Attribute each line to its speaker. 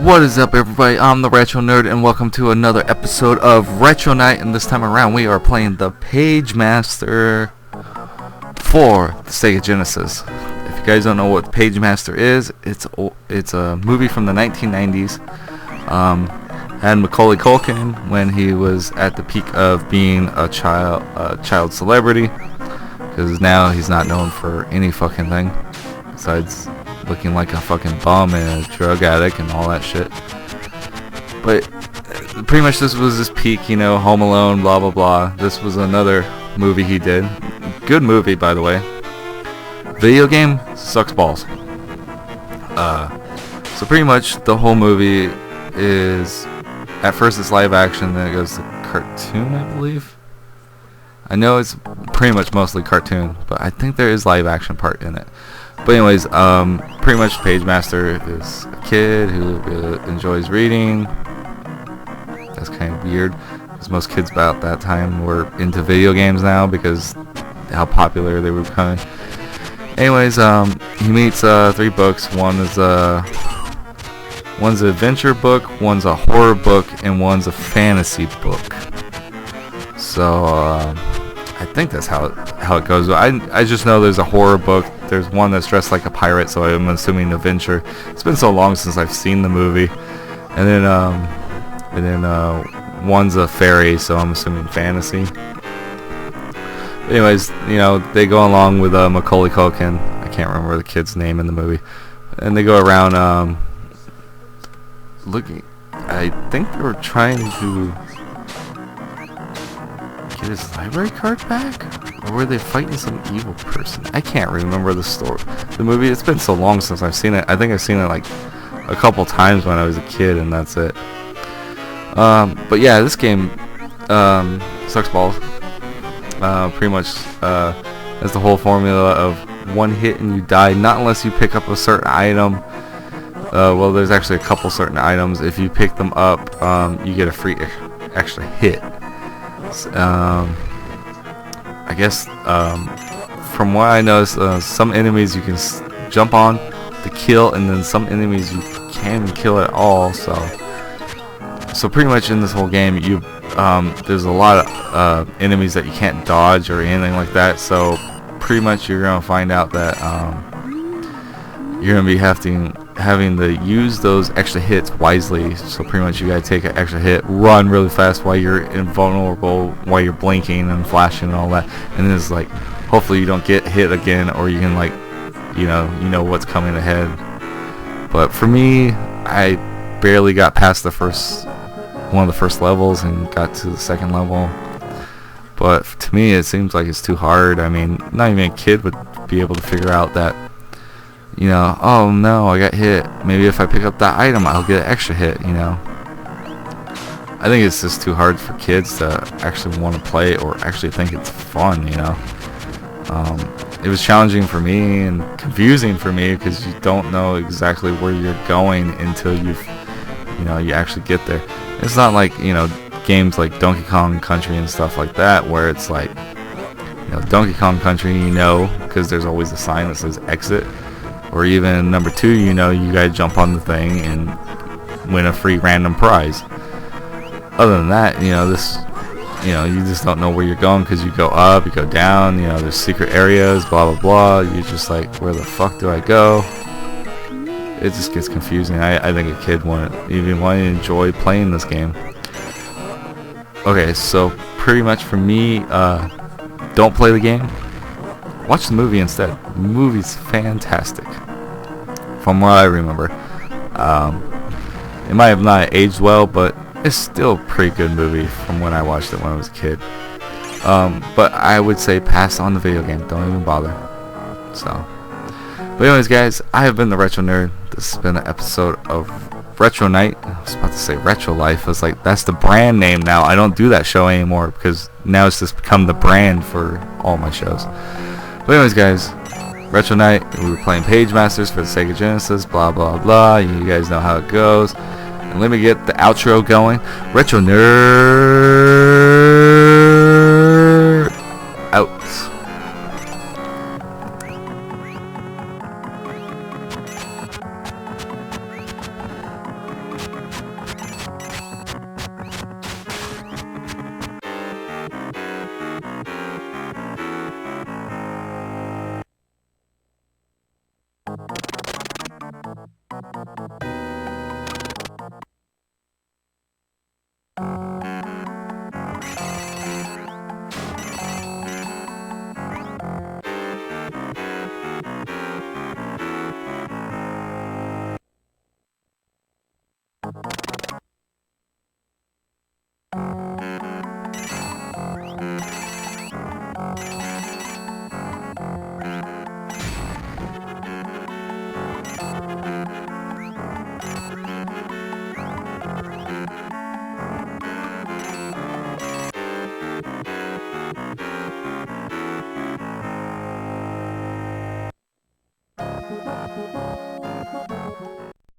Speaker 1: What is up, everybody? I'm the Retro Nerd, and welcome to another episode of Retro Night. And this time around, we are playing the Pagemaster for the Sega Genesis. If you guys don't know what Pagemaster is, it's a movie from the 1990s. Had Macaulay Culkin when he was at the peak of being a child celebrity, because now he's not known for any fucking thing besides looking like a fucking bum and a drug addict and all that shit. But pretty much this was his peak, you know, Home Alone, blah blah blah. This was another movie he did. Good movie, by the way. Video game sucks balls. So pretty much the whole movie is, at first it's live action, then it goes to cartoon, I believe. I know it's pretty much mostly cartoon, but I think there is live action part in it. But anyways, pretty much Pagemaster is a kid who enjoys reading. That's kind of weird, because most kids about that time were into video games now because how popular they were becoming. Anyways, he meets three books. One's an adventure book, one's a horror book, and one's a fantasy book. So I think that's how it goes. I just know there's a horror book. There's one that's dressed like a pirate, so I'm assuming adventure. It's been so long since I've seen the movie. And then one's a fairy, so I'm assuming fantasy. Anyways, you know, they go along with Macaulay Culkin. I can't remember the kid's name in the movie. And they go around looking. I think they were trying to get his library card back? Or were they fighting some evil person? I can't remember the story. The movie, it's been so long since I've seen it. I think I've seen it like a couple times when I was a kid, and that's it. But yeah, this game sucks balls. Pretty much has the whole formula of one hit and you die, not unless you pick up a certain item. Well, there's actually a couple certain items. If you pick them up, you get a free extra hit. I guess from what I know, some enemies you can jump on to kill, and then some enemies you can't kill at all. So pretty much in this whole game, there's a lot of enemies that you can't dodge or anything like that. So pretty much you're gonna find out that you're gonna be having to use those extra hits wisely. So pretty much you gotta take an extra hit, run really fast while you're invulnerable, while you're blinking and flashing and all that, and then it's like hopefully you don't get hit again, or you can, like, you know what's coming ahead. But for me, I barely got past one of the first levels and got to the second level. But to me it seems like it's too hard. I mean, not even a kid would be able to figure out that, you know, oh no, I got hit. Maybe if I pick up that item, I'll get an extra hit, you know. I think it's just too hard for kids to actually want to play or actually think it's fun, you know. It was challenging for me and confusing for me because you don't know exactly where you're going until you actually get there. It's not like, you know, games like Donkey Kong Country and stuff like that, where it's like, you know, Donkey Kong Country, you know, because there's always a sign that says exit. Or even number 2, you know, you gotta jump on the thing and win a free random prize. Other than that, you know, you just don't know where you're going, because you go up, you go down, you know, there's secret areas, blah blah blah. You're just like, where the fuck do I go? It just gets confusing. I think a kid wouldn't even want to enjoy playing this game. Okay, so pretty much for me, don't play the game. Watch the movie instead. The movie's fantastic, from what I remember. It might have not aged well, but it's still a pretty good movie from when I watched it when I was a kid. But I would say pass on the video game. Don't even bother. So, but anyways, guys, I have been the Retro Nerd. This has been an episode of Retro Night. I was about to say Retro Life. I was like, that's the brand name now. I don't do that show anymore because now it's just become the brand for all my shows. But anyways, guys, Retro Night, we were playing Pagemasters for the Sega Genesis, blah blah blah. You guys know how it goes. And let me get the outro going. Retro Nerd.